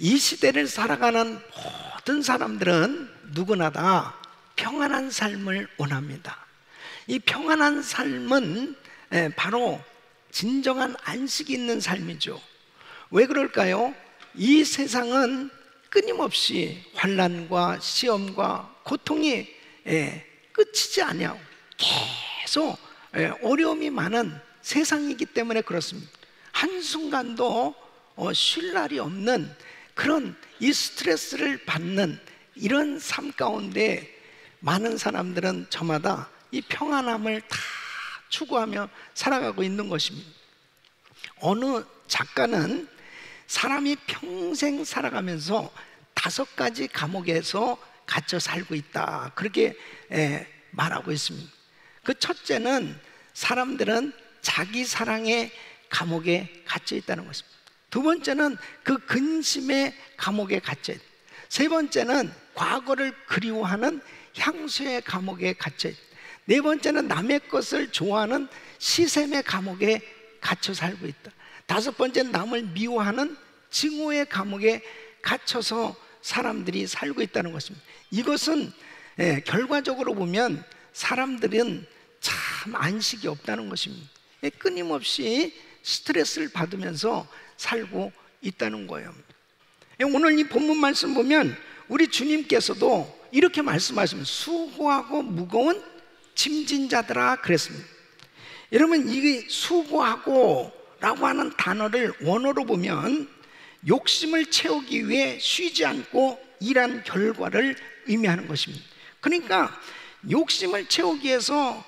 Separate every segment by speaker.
Speaker 1: 이 시대를 살아가는 모든 사람들은 누구나 다 평안한 삶을 원합니다. 이 평안한 삶은 바로 진정한 안식이 있는 삶이죠. 왜 그럴까요? 이 세상은 끊임없이 환난과 시험과 고통이 끝이지 않아요. 계속 어려움이 많은 세상이기 때문에 그렇습니다. 한순간도 쉴 날이 없는 그런 이 스트레스를 받는 이런 삶 가운데 많은 사람들은 저마다 이 평안함을 다 추구하며 살아가고 있는 것입니다. 어느 작가는 사람이 평생 살아가면서 5가지 감옥에서 갇혀 살고 있다, 그렇게 말하고 있습니다. 그 첫째는 사람들은 자기 사랑의 감옥에 갇혀 있다는 것입니다. 두 번째는 그 근심의 감옥에 갇혀 있다. 세 번째는 과거를 그리워하는 향수의 감옥에 갇혀 있다. 네 번째는 남의 것을 좋아하는 시샘의 감옥에 갇혀 살고 있다. 다섯 번째는 남을 미워하는 증오의 감옥에 갇혀서 사람들이 살고 있다는 것입니다. 이것은 결과적으로 보면 사람들은 참 안식이 없다는 것입니다. 끊임없이 스트레스를 받으면서 살고 있다는 거예요. 오늘 이 본문 말씀 보면 우리 주님께서도 이렇게 말씀하시면 수고하고 무거운 짐진 자들아 그랬습니다. 여러분, 이 수고하고 라고 하는 단어를 원어로 보면 욕심을 채우기 위해 쉬지 않고 일한 결과를 의미하는 것입니다. 그러니까 욕심을 채우기 위해서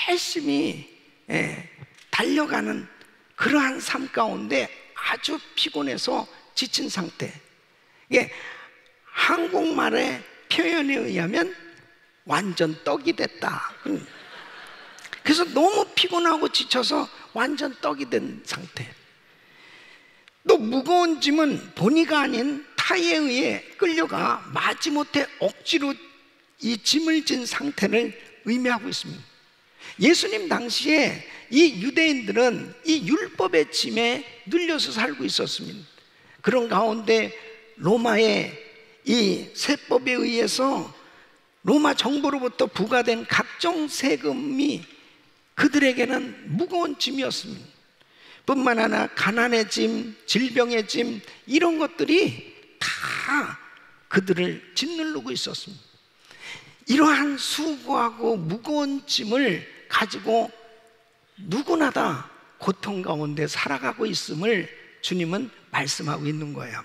Speaker 1: 열심히 달려가는 그러한 삶 가운데 아주 피곤해서 지친 상태. 이게 한국말의 표현에 의하면 완전 떡이 됐다. 그래서 너무 피곤하고 지쳐서 완전 떡이 된 상태. 또 무거운 짐은 본의가 아닌 타에 의해 끌려가 마지못해 억지로 이 짐을 진 상태를 의미하고 있습니다. 예수님 당시에 이 유대인들은 이 율법의 짐에 눌려서 살고 있었습니다. 그런 가운데 로마의 이 세법에 의해서 로마 정부로부터 부과된 각종 세금이 그들에게는 무거운 짐이었습니다. 뿐만 아니라 가난의 짐, 질병의 짐, 이런 것들이 다 그들을 짓누르고 있었습니다. 이러한 수고하고 무거운 짐을 가지고 누구나 다 고통 가운데 살아가고 있음을 주님은 말씀하고 있는 거예요.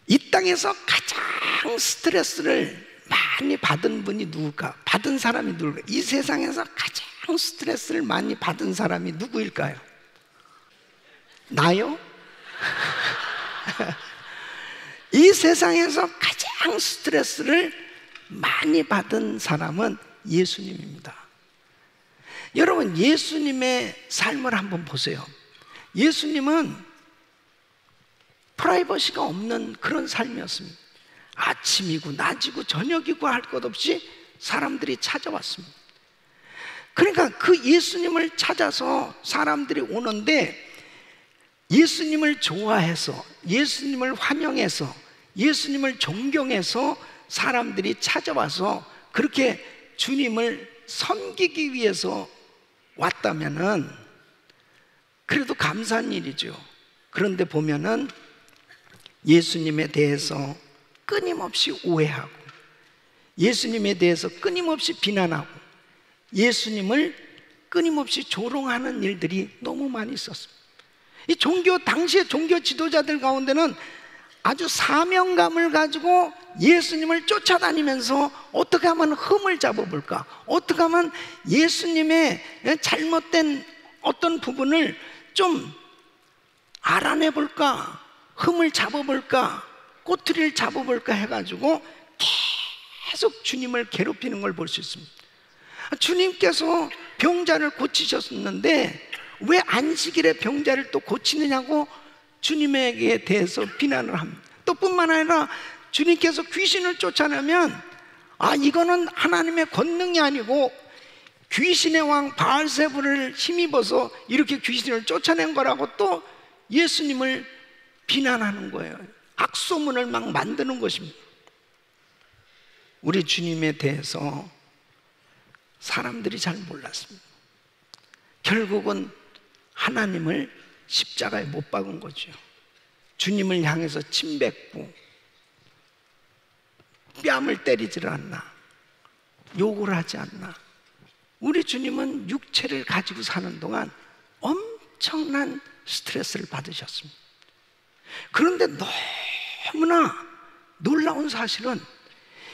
Speaker 1: 이 땅에서 가장 스트레스를 많이 받은 분이 누굴까? 받은 사람이 누굴까? 이 세상에서 가장 스트레스를 많이 받은 사람이 누구일까요? 나요? 이 세상에서 가장 스트레스를 많이 받은 사람은 예수님입니다. 여러분, 예수님의 삶을 한번 보세요. 예수님은 프라이버시가 없는 그런 삶이었습니다. 아침이고 낮이고 저녁이고 할 것 없이 사람들이 찾아왔습니다. 그러니까 그 예수님을 찾아서 사람들이 오는데 예수님을 좋아해서, 예수님을 환영해서, 예수님을 존경해서 사람들이 찾아와서 그렇게 주님을 섬기기 위해서 왔다면은 그래도 감사한 일이죠. 그런데 보면은 예수님에 대해서 끊임없이 오해하고, 예수님에 대해서 끊임없이 비난하고, 예수님을 끊임없이 조롱하는 일들이 너무 많이 있었습니다. 이 당시의 종교 지도자들 가운데는 아주 사명감을 가지고 예수님을 쫓아다니면서 어떻게 하면 흠을 잡아볼까, 어떻게 하면 예수님의 잘못된 어떤 부분을 좀 알아내볼까, 흠을 잡아볼까, 꼬투리를 잡아볼까 해가지고 계속 주님을 괴롭히는 걸 볼 수 있습니다. 주님께서 병자를 고치셨는데 왜 안식일에 병자를 또 고치느냐고 주님에게 대해서 비난을 합니다. 또 뿐만 아니라 주님께서 귀신을 쫓아내면 이거는 하나님의 권능이 아니고 귀신의 왕 바알세불을 힘입어서 이렇게 귀신을 쫓아낸 거라고 또 예수님을 비난하는 거예요. 악소문을 막 만드는 것입니다. 우리 주님에 대해서 사람들이 잘 몰랐습니다. 결국은 하나님을 십자가에 못 박은 거죠. 주님을 향해서 침뱉고 뺨을 때리질 않나, 욕을 하지 않나. 우리 주님은 육체를 가지고 사는 동안 엄청난 스트레스를 받으셨습니다. 그런데 너무나 놀라운 사실은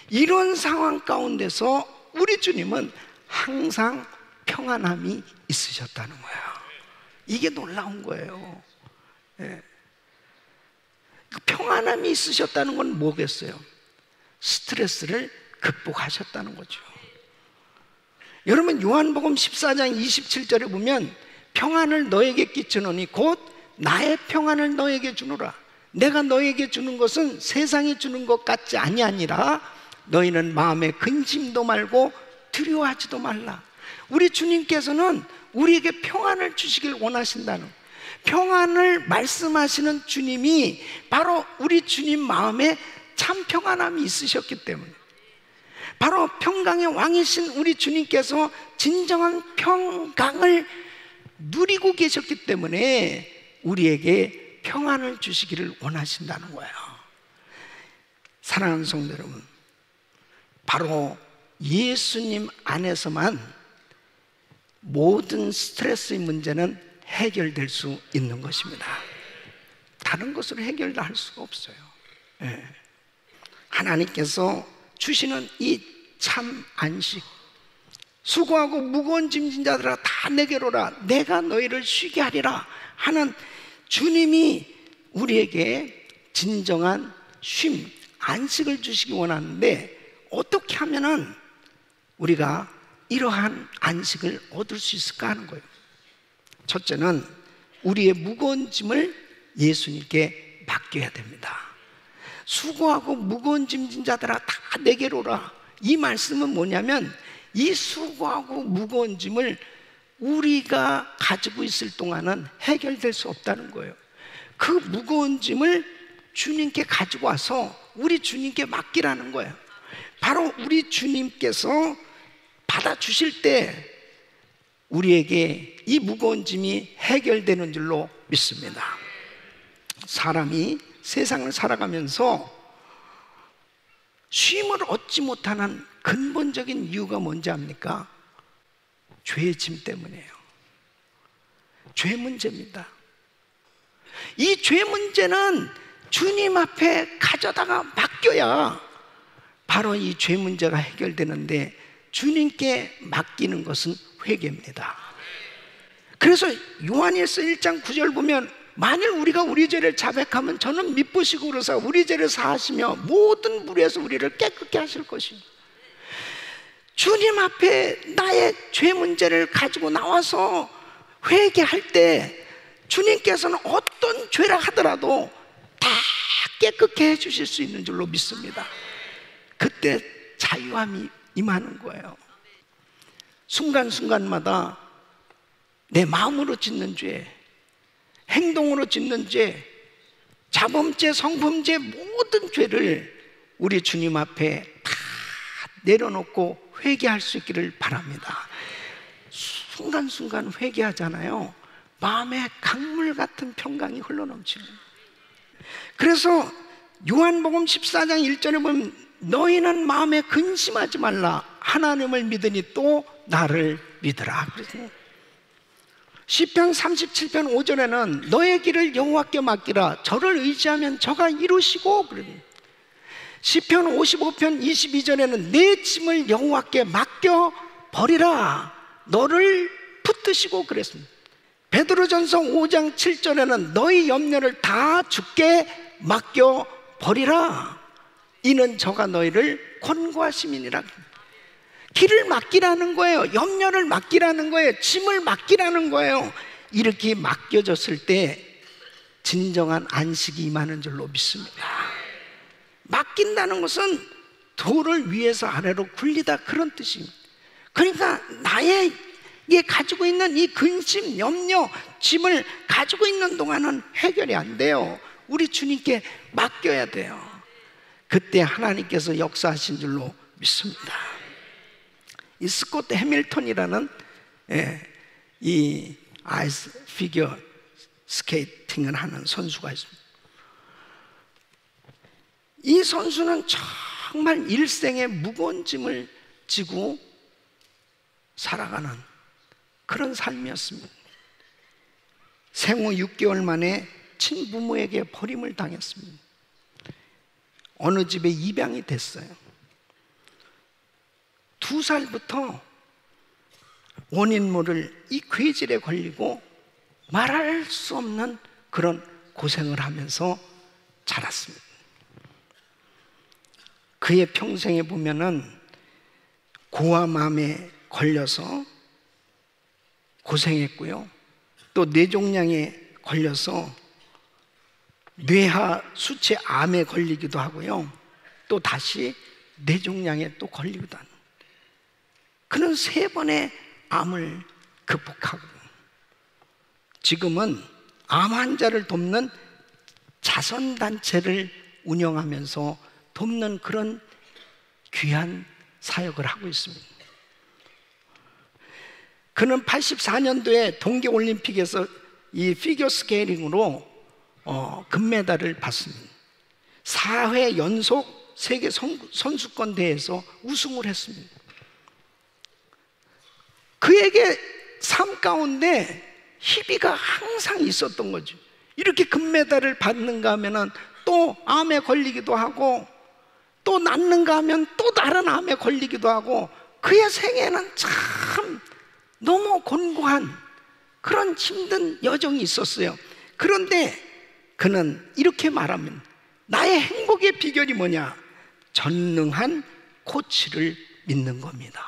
Speaker 1: 이런 상황 가운데서 우리 주님은 항상 평안함이 있으셨다는 거예요. 이게 놀라운 거예요. 예. 그 평안함이 있으셨다는 건 뭐겠어요? 스트레스를 극복하셨다는 거죠. 여러분, 요한복음 14장 27절에 보면 평안을 너에게 끼치노니 곧 나의 평안을 너에게 주노라. 내가 너에게 주는 것은 세상이 주는 것 같지 아니하니라. 너희는 마음에 근심도 말고 두려워하지도 말라. 우리 주님께서는 우리에게 평안을 주시길 원하신다는, 평안을 말씀하시는 주님이 바로 우리 주님 마음에 참 평안함이 있으셨기 때문에, 바로 평강의 왕이신 우리 주님께서 진정한 평강을 누리고 계셨기 때문에 우리에게 평안을 주시기를 원하신다는 거예요. 사랑하는 성도 여러분, 바로 예수님 안에서만 모든 스트레스의 문제는 해결될 수 있는 것입니다. 다른 것으로 해결할 수가 없어요. 예. 하나님께서 주시는 이 참 안식, 수고하고 무거운 짐진 자들아 다 내게로 오라. 내가 너희를 쉬게 하리라 하는 주님이 우리에게 진정한 쉼, 안식을 주시기 원하는데, 어떻게 하면은 우리가 이러한 안식을 얻을 수 있을까 하는 거예요. 첫째는 우리의 무거운 짐을 예수님께 맡겨야 됩니다. 수고하고 무거운 짐진 자들아 다 내게로 오라. 이 말씀은 뭐냐면, 이 수고하고 무거운 짐을 우리가 가지고 있을 동안은 해결될 수 없다는 거예요. 그 무거운 짐을 주님께 가지고 와서 우리 주님께 맡기라는 거예요. 바로 우리 주님께서 받아주실 때 우리에게 이 무거운 짐이 해결되는 줄로 믿습니다. 사람이 세상을 살아가면서 쉼을 얻지 못하는 근본적인 이유가 뭔지 압니까? 죄의 짐 때문이에요. 죄 문제입니다. 이 죄 문제는 주님 앞에 가져다가 맡겨야 바로 이 죄 문제가 해결되는데, 주님께 맡기는 것은 회개입니다. 그래서 요한일서 1장 9절 보면, 만일 우리가 우리 죄를 자백하면 저는 미쁘시고 그러사 우리 죄를 사하시며 모든 불의에서 우리를 깨끗게 하실 것입니다. 주님 앞에 나의 죄 문제를 가지고 나와서 회개할 때 주님께서는 어떤 죄라 하더라도 다 깨끗게 해주실 수 있는 줄로 믿습니다. 그때 자유함이 임하는 거예요. 순간순간마다 내 마음으로 짓는 죄, 행동으로 짓는 죄, 자범죄, 성범죄, 모든 죄를 우리 주님 앞에 다 내려놓고 회개할 수 있기를 바랍니다. 순간순간 회개하잖아요. 마음에 강물 같은 평강이 흘러넘치는. 그래서 요한복음 14장 1절에 보면, 너희는 마음에 근심하지 말라. 하나님을 믿으니 또 나를 믿으라. 그래서 시편 37편 5절에는 너의 길을 여호와께 맡기라. 저를 의지하면 저가 이루시고. 시편 55편 22절에는 내 짐을 여호와께 맡겨 버리라. 너를 붙드시고 그랬습니다. 베드로전서 5장 7절에는 너희 염려를 다 주께 맡겨 버리라. 이는 저가 너희를 권고하심이니라. 길을 맡기라는 거예요. 염려를 맡기라는 거예요. 짐을 맡기라는 거예요. 이렇게 맡겨졌을 때 진정한 안식이 임하는 줄로 믿습니다. 맡긴다는 것은 돌을 위에서 아래로 굴리다, 그런 뜻입니다. 그러니까 나에게 가지고 있는 이 근심, 염려, 짐을 가지고 있는 동안은 해결이 안 돼요. 우리 주님께 맡겨야 돼요. 그때 하나님께서 역사하신 줄로 믿습니다. 이 스코트 해밀턴이라는 이 아이스 피겨 스케이팅을 하는 선수가 있습니다. 이 선수는 정말 일생에 무거운 짐을 지고 살아가는 그런 삶이었습니다. 생후 6개월 만에 친부모에게 버림을 당했습니다. 어느 집에 입양이 됐어요. 2살부터 원인 모를 이 괴질에 걸리고 말할 수 없는 그런 고생을 하면서 자랐습니다. 그의 평생에 보면은 고아암에 걸려서 고생했고요, 또 뇌종양에 걸려서 뇌하 수체 암에 걸리기도 하고요, 또 다시 뇌종양에 또 걸리기도 하는, 그는 3번의 암을 극복하고 지금은 암 환자를 돕는 자선단체를 운영하면서 돕는 그런 귀한 사역을 하고 있습니다. 그는 84년도에 동계올림픽에서 이 피겨스케이팅으로 금메달을 받습니다. 4회 연속 세계 선수권 대회에서 우승을 했습니다. 그에게 삶 가운데 희비가 항상 있었던 거죠. 이렇게 금메달을 받는가 하면 또 암에 걸리기도 하고, 또 낫는가 하면 또 다른 암에 걸리기도 하고, 그의 생애는 참 너무 곤고한 그런 힘든 여정이 있었어요. 그런데 그는 이렇게 말합니다. 나의 행복의 비결이 뭐냐? 전능한 코치를 믿는 겁니다.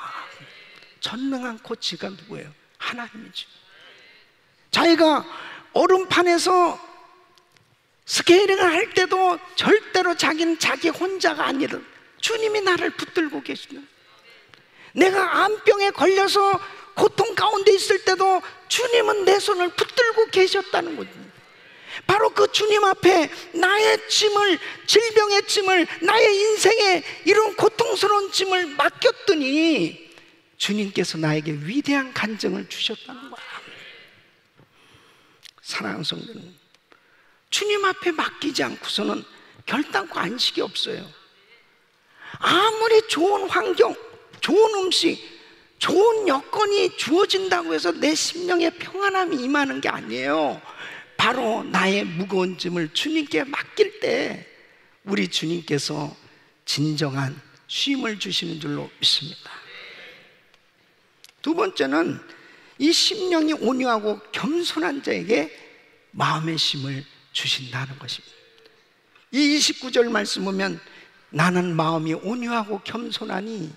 Speaker 1: 전능한 코치가 누구예요? 하나님이죠. 자기가 얼음판에서 스케이팅을 할 때도 절대로 자기는 자기 혼자가 아니라 주님이 나를 붙들고 계시는, 내가 암병에 걸려서 고통 가운데 있을 때도 주님은 내 손을 붙들고 계셨다는 거죠. 바로 그 주님 앞에 나의 짐을, 질병의 짐을, 나의 인생의 이런 고통스러운 짐을 맡겼더니 주님께서 나에게 위대한 간증을 주셨다는 거야. 사랑하는 성도는, 주님 앞에 맡기지 않고서는 결단코 안식이 없어요. 아무리 좋은 환경, 좋은 음식, 좋은 여건이 주어진다고 해서 내 심령에 평안함이 임하는 게 아니에요. 바로 나의 무거운 짐을 주님께 맡길 때 우리 주님께서 진정한 쉼을 주시는 줄로 믿습니다. 두 번째는 이 심령이 온유하고 겸손한 자에게 마음의 쉼을 주신다는 것입니다. 이 29절 말씀 보면 나는 마음이 온유하고 겸손하니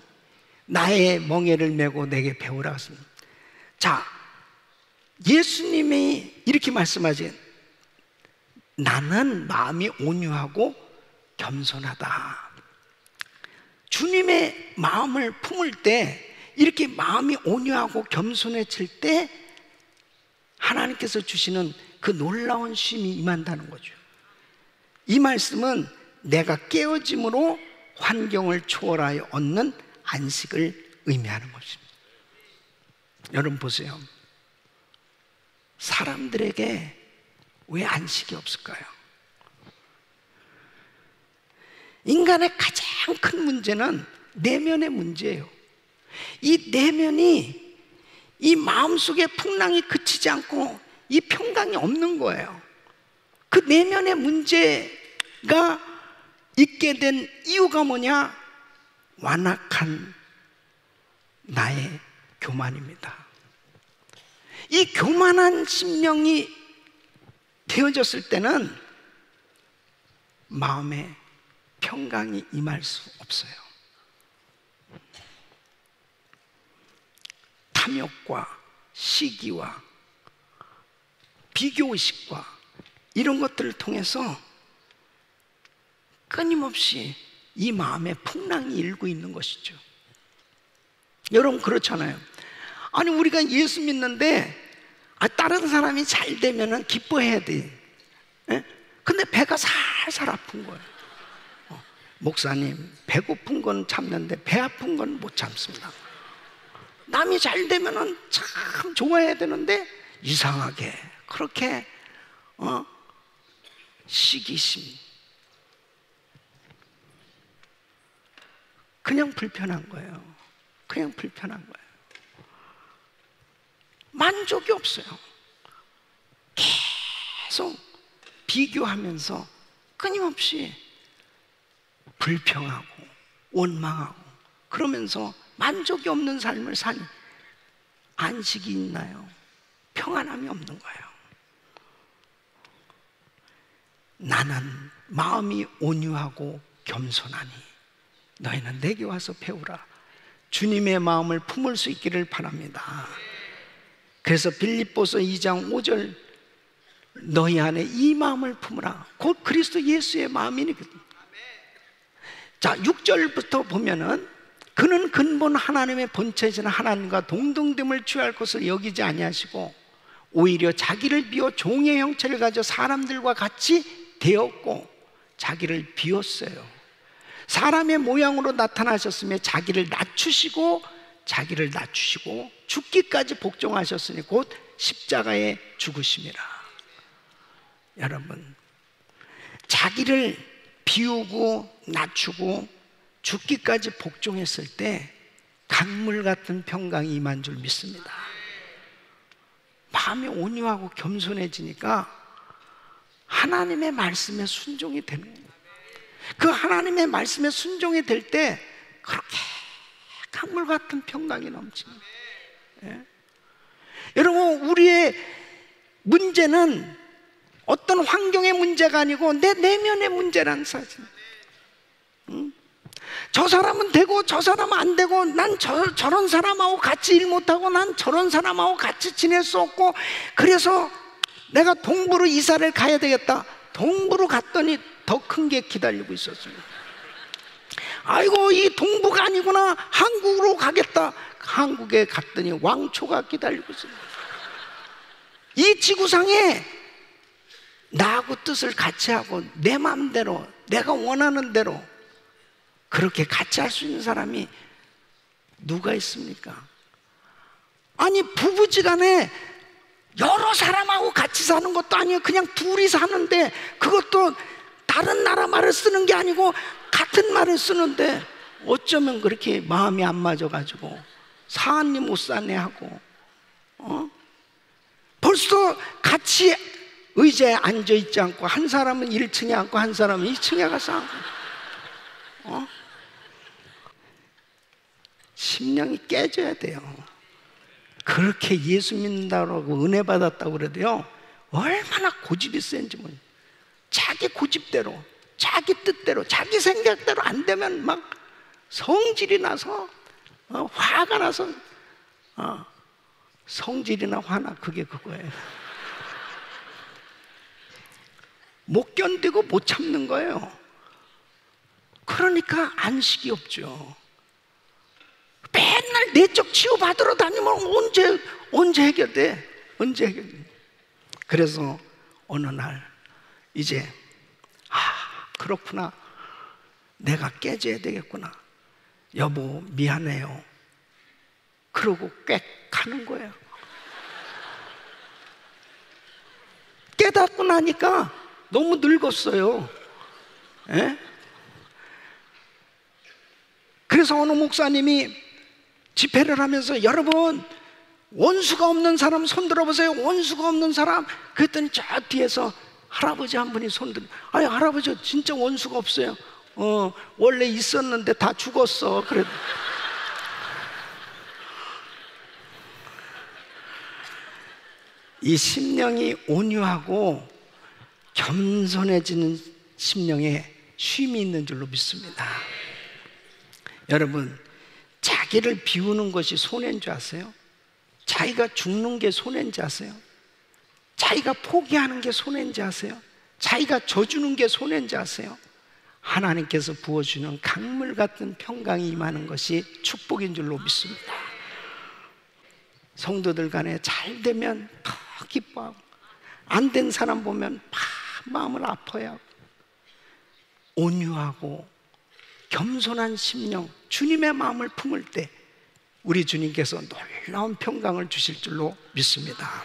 Speaker 1: 나의 멍에를 메고 내게 배우라 했습니다. 자, 예수님이 이렇게 말씀하지, 나는 마음이 온유하고 겸손하다. 주님의 마음을 품을 때, 이렇게 마음이 온유하고 겸손해질 때 하나님께서 주시는 그 놀라운 쉼이 임한다는 거죠. 이 말씀은 내가 깨어짐으로 환경을 초월하여 얻는 안식을 의미하는 것입니다. 여러분 보세요. 사람들에게 왜 안식이 없을까요? 인간의 가장 큰 문제는 내면의 문제예요. 이 내면이, 이 마음속의 풍랑이 그치지 않고 이 평강이 없는 거예요. 그 내면의 문제가 있게 된 이유가 뭐냐? 완악한 나의 교만입니다. 이 교만한 심령이 되어졌을 때는 마음에 평강이 임할 수 없어요. 탐욕과 시기와 비교의식과 이런 것들을 통해서 끊임없이 이 마음에 풍랑이 일고 있는 것이죠. 여러분 그렇잖아요. 아니 우리가 예수 믿는데 다른 사람이 잘 되면 기뻐해야 돼. 에? 근데 배가 배가 살살 아픈 거예요. 목사님, 배고픈 건 참는데 배 아픈 건 못 참습니다. 남이 잘 되면은 참 좋아해야 되는데 이상하게 그렇게 시기심, 그냥 불편한 거예요. 그냥 불편한 거예요. 만족이 없어요. 계속 비교하면서 끊임없이 불평하고 원망하고 그러면서 만족이 없는 삶을 사니 안식이 있나요? 평안함이 없는 거예요. 나는 마음이 온유하고 겸손하니 너희는 내게 와서 배우라. 주님의 마음을 품을 수 있기를 바랍니다. 그래서 빌립보서 2장 5절, 너희 안에 이 마음을 품으라. 곧 그리스도 예수의 마음이니거든요. 자, 6절부터 보면은 그는 근본 하나님의 본체이신 하나님과 동등됨을 취할 것을 여기지 아니하시고 오히려 자기를 비워 종의 형체를 가져 사람들과 같이 되었고 자기를 비웠어요. 사람의 모양으로 나타나셨으며 자기를 낮추시고 죽기까지 복종하셨으니 곧 십자가에 죽으심이라. 여러분, 자기를 비우고 낮추고 죽기까지 복종했을 때 강물 같은 평강이 임한 줄 믿습니다. 마음이 온유하고 겸손해지니까 하나님의 말씀에 순종이 되는 거예요. 그 하나님의 말씀에 순종이 될 때 그렇게 강물 같은 평강이 넘칩니다. 예? 여러분, 우리의 문제는 어떤 환경의 문제가 아니고 내 내면의 문제라는 사실. 저 사람은 되고 저 사람은 안 되고 난 저런 사람하고 같이 일 못하고 난 저런 사람하고 같이 지낼 수 없고 그래서 내가 동부로 이사를 가야 되겠다. 동부로 갔더니 더 큰 게 기다리고 있었습니다. 아이고, 이 동부가 아니구나. 한국으로 가겠다. 한국에 갔더니 왕초가 기다리고 있습니다. 이 지구상에 나하고 뜻을 같이 하고 내 마음대로 내가 원하는 대로 그렇게 같이 할 수 있는 사람이 누가 있습니까? 아니, 부부지간에 여러 사람하고 같이 사는 것도 아니에요. 그냥 둘이 사는데 그것도 다른 나라 말을 쓰는 게 아니고 같은 말을 쓰는데 어쩌면 그렇게 마음이 안 맞아가지고 사니 못 사네 하고 벌써 같이 의자에 앉아있지 않고 한 사람은 1층에 앉고 한 사람은 2층에 가서 앉고 심령이 깨져야 돼요. 그렇게 예수 믿는다고 은혜 받았다고 그래도요, 얼마나 고집이 센지 모르겠어요. 자기 고집대로, 자기 뜻대로, 자기 생각대로 안 되면 막 성질이 나서 화가 나서 성질이나 화나 그게 그거예요. 못 견디고 못 참는 거예요. 그러니까 안식이 없죠. 맨날 내적 치유받으러 다니면 언제 해결돼? 언제 해결돼? 그래서 어느 날 이제 그렇구나, 내가 깨져야 되겠구나, 여보 미안해요, 그러고 꽥 가는 거예요. 깨닫고 나니까 너무 늙었어요. 에? 그래서 어느 목사님이 집회를 하면서 여러분 원수가 없는 사람 손 들어보세요. 원수가 없는 사람. 그랬더니 저 뒤에서 할아버지 한 분이 손 들어. 아니 할아버지 진짜 원수가 없어요. 원래 있었는데 다 죽었어. 그래. 이 심령이 온유하고 겸손해지는 심령에 쉼이 있는 줄로 믿습니다. 여러분, 자기를 비우는 것이 손해인 줄 아세요? 자기가 죽는 게 손해인 줄 아세요? 자기가 포기하는 게 손해인 줄 아세요? 자기가 져주는 게 손해인 줄 아세요? 하나님께서 부어주는 강물 같은 평강이 임하는 것이 축복인 줄로 믿습니다. 성도들 간에 잘 되면 더 기뻐하고 안 된 사람 보면 막 마음을 아파하고 온유하고 겸손한 심령, 주님의 마음을 품을 때 우리 주님께서 놀라운 평강을 주실 줄로 믿습니다.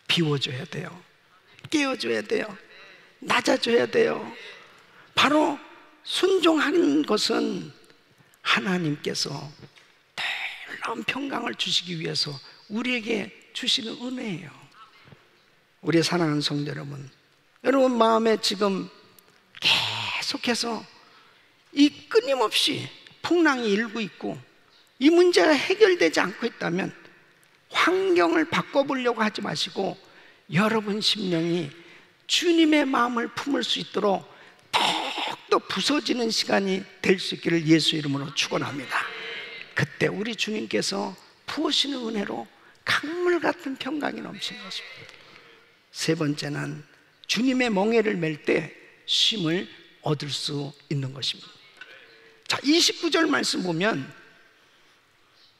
Speaker 1: 비워줘야 돼요. 깨워줘야 돼요. 낮아줘야 돼요. 바로 순종하는 것은 하나님께서 놀라운 평강을 주시기 위해서 우리에게 주시는 은혜예요. 우리 사랑하는 성도 여러분, 여러분 마음에 지금 계속해서 이 끊임없이 풍랑이 일고 있고 이 문제가 해결되지 않고 있다면 환경을 바꿔보려고 하지 마시고 여러분 심령이 주님의 마음을 품을 수 있도록 더욱더 부서지는 시간이 될 수 있기를 예수 이름으로 축원합니다. 그때 우리 주님께서 부으시는 은혜로 강물 같은 평강이 넘치는 것입니다. 세 번째는 주님의 멍에를 맬 때 쉼을 얻을 수 있는 것입니다. 자, 29절 말씀 보면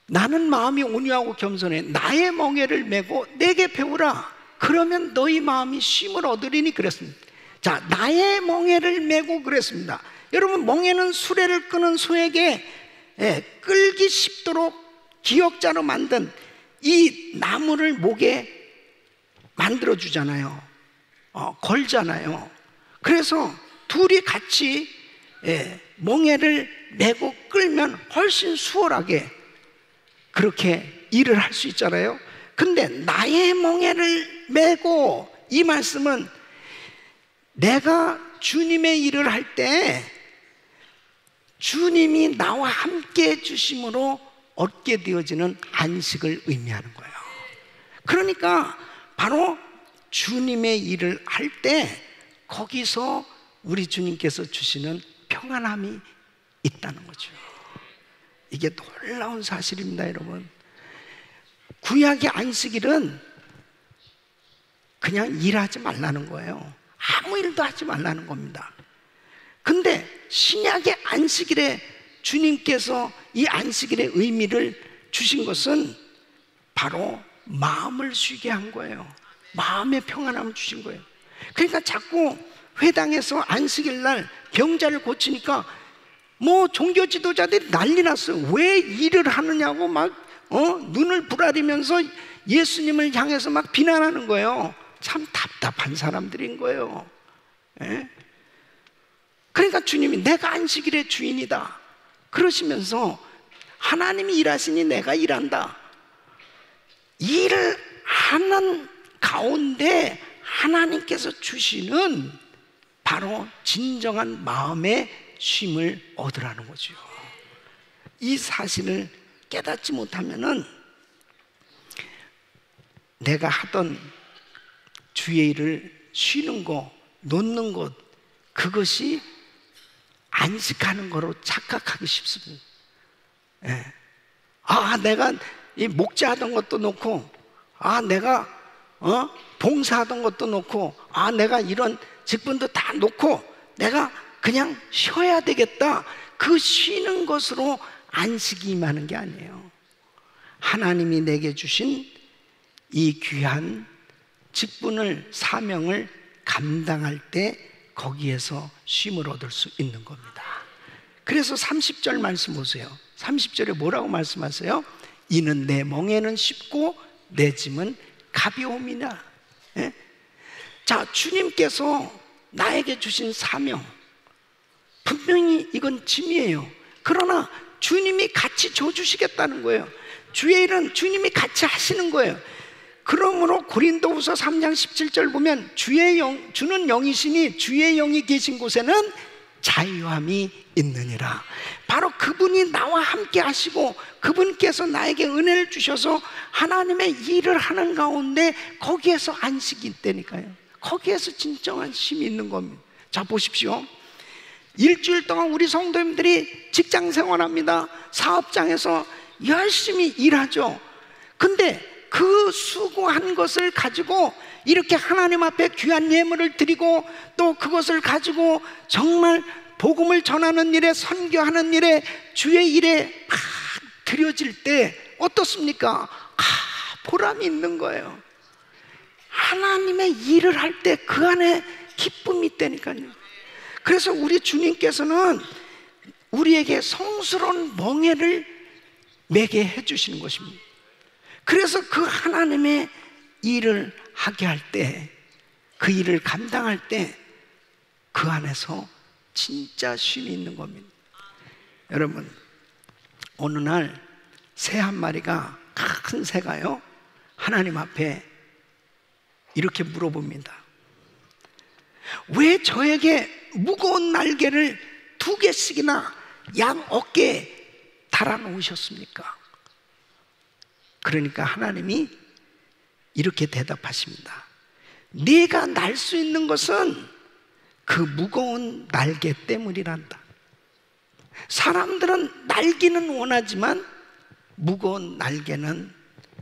Speaker 1: 나는 마음이 온유하고 겸손해 나의 멍에를 메고 내게 배우라 그러면 너희 마음이 쉼을 얻으리니 그랬습니다. 자, 나의 멍에를 메고 그랬습니다. 여러분, 멍에는 수레를 끄는 소에게 끌기 쉽도록 기역자로 만든 이 나무를 목에 만들어 주잖아요. 걸잖아요. 그래서 둘이 같이 멍에를 메고 끌면 훨씬 수월하게 그렇게 일을 할 수 있잖아요. 근데 나의 멍에를 메고, 이 말씀은 내가 주님의 일을 할 때 주님이 나와 함께 해주심으로 얻게 되어지는 안식을 의미하는 거예요. 그러니까 바로 주님의 일을 할 때 거기서 우리 주님께서 주시는 평안함이 있다는 거죠. 이게 놀라운 사실입니다, 여러분. 구약의 안식일은 그냥 일하지 말라는 거예요. 아무 일도 하지 말라는 겁니다. 근데 신약의 안식일에 주님께서 이 안식일의 의미를 주신 것은 바로 마음을 쉬게 한 거예요. 마음의 평안함을 주신 거예요. 그러니까 자꾸 회당에서 안식일 날 병자를 고치니까 뭐 종교 지도자들이 난리 났어요. 왜 일을 하느냐고 막 눈을 부라리면서 예수님을 향해서 막 비난하는 거예요. 참 답답한 사람들인 거예요. 그러니까 주님이 내가 안식일의 주인이다 그러시면서 하나님이 일하시니 내가 일한다. 일을 하는 가운데 하나님께서 주시는 바로 진정한 마음의 쉼을 얻으라는 거죠. 이 사실을 깨닫지 못하면은 내가 하던 주의 일을 쉬는 거, 놓는 것, 그것이 안식하는 거로 착각하기 쉽습니다. 내가 이 목자하던 것도 놓고, 내가 봉사하던 것도 놓고, 내가 이런 직분도 다 놓고 내가 그냥 쉬어야 되겠다. 그 쉬는 것으로 안식이 임하는 게 아니에요. 하나님이 내게 주신 이 귀한 직분을, 사명을 감당할 때 거기에서 쉼을 얻을 수 있는 겁니다. 그래서 30절 말씀 보세요. 30절에 뭐라고 말씀하세요? 이는 내 멍에는 쉽고 내 짐은 가벼움이나. 자, 주님께서 나에게 주신 사명, 분명히 이건 짐이에요. 그러나 주님이 같이 줘주시겠다는 거예요. 주의 일은 주님이 같이 하시는 거예요. 그러므로 고린도후서 3장 17절 보면 주는 영이시니 주의 영이 계신 곳에는 자유함이 있느니라. 바로 그분이 나와 함께 하시고 그분께서 나에게 은혜를 주셔서 하나님의 일을 하는 가운데 거기에서 안식이 있다니까요. 거기에서 진정한 쉼이 있는 겁니다. 자, 보십시오. 일주일 동안 우리 성도님들이 직장 생활합니다. 사업장에서 열심히 일하죠. 근데 그 수고한 것을 가지고 이렇게 하나님 앞에 귀한 예물을 드리고 또 그것을 가지고 정말 복음을 전하는 일에, 선교하는 일에, 주의 일에 막 드려질 때 어떻습니까? 보람이 있는 거예요. 하나님의 일을 할 때 그 안에 기쁨이 있다니까요. 그래서 우리 주님께서는 우리에게 성스러운 멍에를 매게 해주시는 것입니다. 그래서 그 하나님의 일을 하게 할 때, 그 일을 감당할 때 그 안에서 진짜 쉼이 있는 겁니다. 여러분, 어느 날 새 한 마리가, 큰 새가요, 하나님 앞에 이렇게 물어봅니다. 왜 저에게 무거운 날개를 2개씩이나 양 어깨에 달아 놓으셨습니까? 그러니까 하나님이 이렇게 대답하십니다. 네가 날 수 있는 것은 그 무거운 날개 때문이란다. 사람들은 날기는 원하지만 무거운 날개는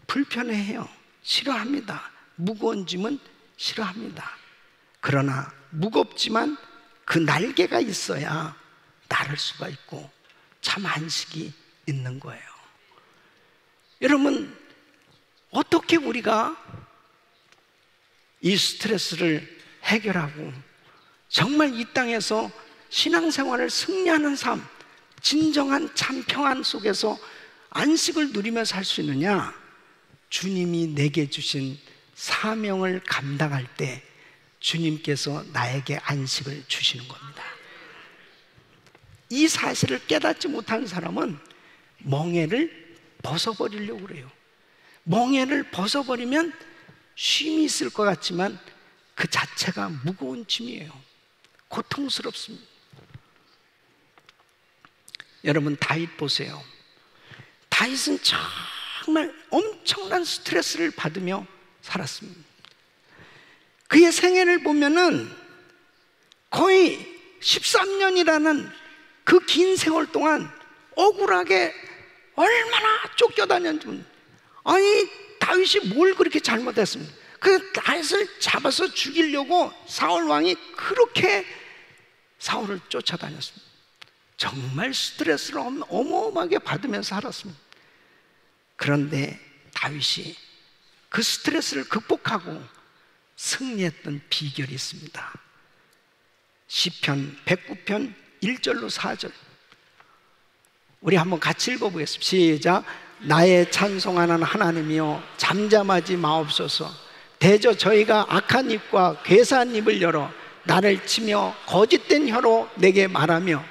Speaker 1: 불편해해요. 싫어합니다. 무거운 짐은 싫어합니다. 그러나 무겁지만 그 날개가 있어야 나를 수가 있고 참 안식이 있는 거예요. 여러분, 어떻게 우리가 이 스트레스를 해결하고 정말 이 땅에서 신앙생활을 승리하는 삶, 진정한 참 평안 속에서 안식을 누리며 살 수 있느냐? 주님이 내게 주신 사명을 감당할 때 주님께서 나에게 안식을 주시는 겁니다. 이 사실을 깨닫지 못한 사람은 멍에를 벗어버리려고 그래요. 멍에를 벗어버리면 쉼이 있을 것 같지만 그 자체가 무거운 짐이에요. 고통스럽습니다. 여러분, 다윗 보세요. 다윗은 정말 엄청난 스트레스를 받으며 살았습니다. 그의 생애를 보면은 거의 13년이라는 그 긴 세월 동안 억울하게 얼마나 쫓겨다녔는지. 아니, 다윗이 뭘 그렇게 잘못했습니까? 그 다윗을 잡아서 죽이려고 사울 왕이 그렇게 사울을 쫓아다녔습니다. 정말 스트레스를 어마어마하게 받으면서 살았습니다. 그런데 다윗이 그 스트레스를 극복하고 승리했던 비결이 있습니다. 시편 109편 1절로 4절, 우리 한번 같이 읽어보겠습니다. 시작. 나의 찬송하는 하나님이여, 잠잠하지 마옵소서. 대저 저희가 악한 입과 괴사한 입을 열어 나를 치며 거짓된 혀로 내게 말하며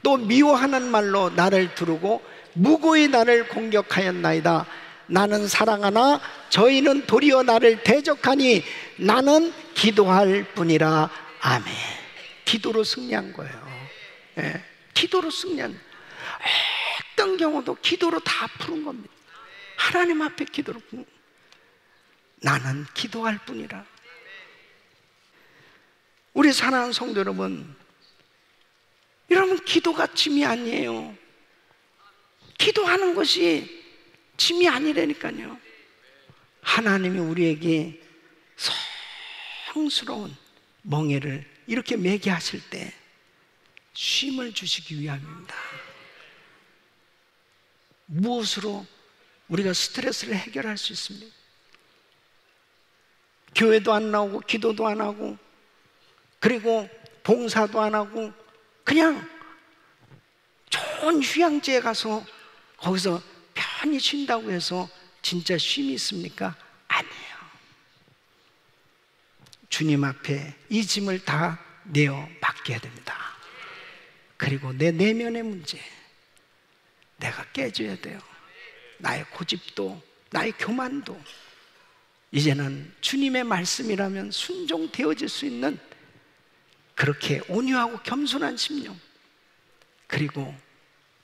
Speaker 1: 또 미워하는 말로 나를 두르고 무고히 나를 공격하였나이다. 나는 사랑하나 저희는 도리어 나를 대적하니 나는 기도할 뿐이라. 아멘. 기도로 승리한 거예요. 예, 기도로 승리한, 어떤 경우도 기도로 다 푸는 겁니다. 하나님 앞에 기도로 푸는, 나는 기도할 뿐이라. 우리 사랑하는 성도 여러분, 여러분, 기도가 짐이 아니에요. 기도하는 것이 짐이 아니라니까요. 하나님이 우리에게 성스러운 멍에를 이렇게 매게 하실 때 쉼을 주시기 위함입니다. 무엇으로 우리가 스트레스를 해결할 수 있습니까? 교회도 안 나오고 기도도 안 하고 그리고 봉사도 안 하고 그냥 좋은 휴양지에 가서 거기서 편히 쉰다고 해서 진짜 쉼이 있습니까? 아니에요. 주님 앞에 이 짐을 다 내어 맡겨야 됩니다. 그리고 내 내면의 문제, 내가 깨져야 돼요. 나의 고집도, 나의 교만도 이제는 주님의 말씀이라면 순종되어질 수 있는 그렇게 온유하고 겸손한 심령, 그리고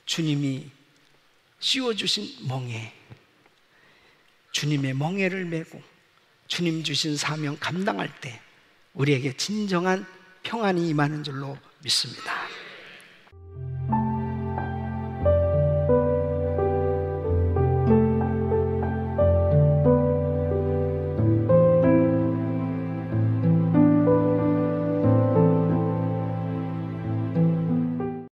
Speaker 1: 주님이 씌워주신 멍에, 주님의 멍에를 메고 주님 주신 사명 감당할 때 우리에게 진정한 평안이 임하는 줄로 믿습니다.